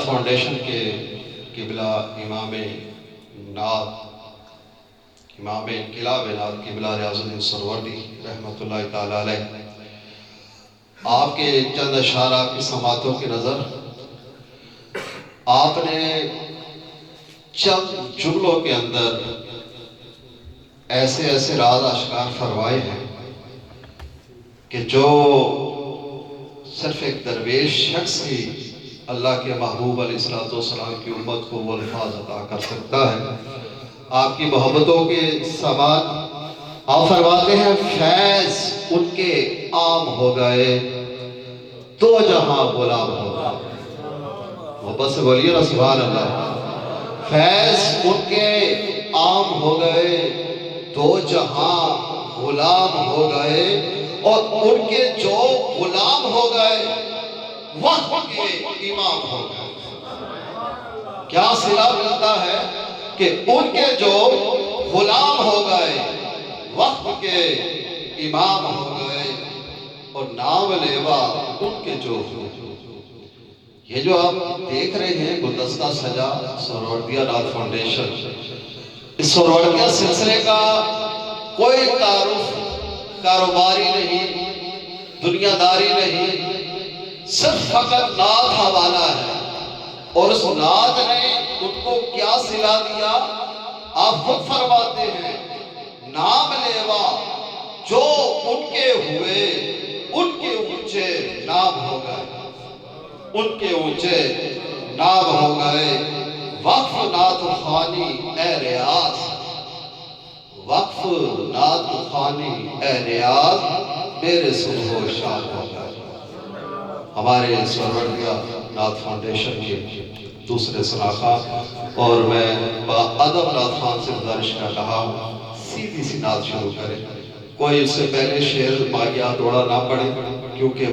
نعت فاؤنڈیشن کے قبلہ امام نعت، امام انقلاب نعت قبلہ ریاض الدین سہروردی رحمۃ اللہ تعالیٰ علیہ، آپ کے چند اشعار آپ کی سماعتوں کی نظر آپ نے چند جملوں کے اندر ایسے ایسے راز آشکار فرمائے ہیں کہ جو صرف ایک درویش شخص ہی اللہ کے محبوب علیہ السلام کی امت کو وہ الفاظ عطا کر سکتا ہے۔ آپ کی محبتوں کے سماعت آپ فرماتے ہیں، فیض ان کے عام ہو گئے تو جہاں غلام ہو گئے۔ محبت سے بولیے نا سبحان اللہ۔ فیض ان کے عام ہو گئے تو جہاں غلام ہو گئے، اور ان کے جو غلام ہو گئے وقت کے امام ہو گئے۔ کیا صلہ ملتا ہے کہ ان کے جو غلام ہو گئے وقت کے امام ہو گئے، اور نام لیوا ان کے جو یہ جو آپ دیکھ رہے ہیں گلدستہ سجا سہروردیہ نعت فاؤنڈیشن، اس سہروردیہ سلسلے کا کوئی تعارف کاروباری نہیں، دنیا داری نہیں، صرف فقط نعت حوالہ ہے۔ اور اس نعت نے ان کو کیا صلہ دیا آپ خود فرماتے ہیں، نام لیوا جو ان کے ہوئے ان کے اونچے نام ہو گئے، ان کے اونچے نام ہو گئے۔ وقف نعت خوانی اے ریاض، وقف نعت خوانی اے ریاض میرے صبح و شام ہو گئے۔ ہمارے سہروردیہ نعت فاؤنڈیشن کے دوسرے سراخا، اور میں ادب نعت خان سے گزارش کر رہا ہوں سیدھی سی نعت شروع کریں، کوئی اس سے پہلے شعر ماگیا دوڑا نہ پڑے، کیونکہ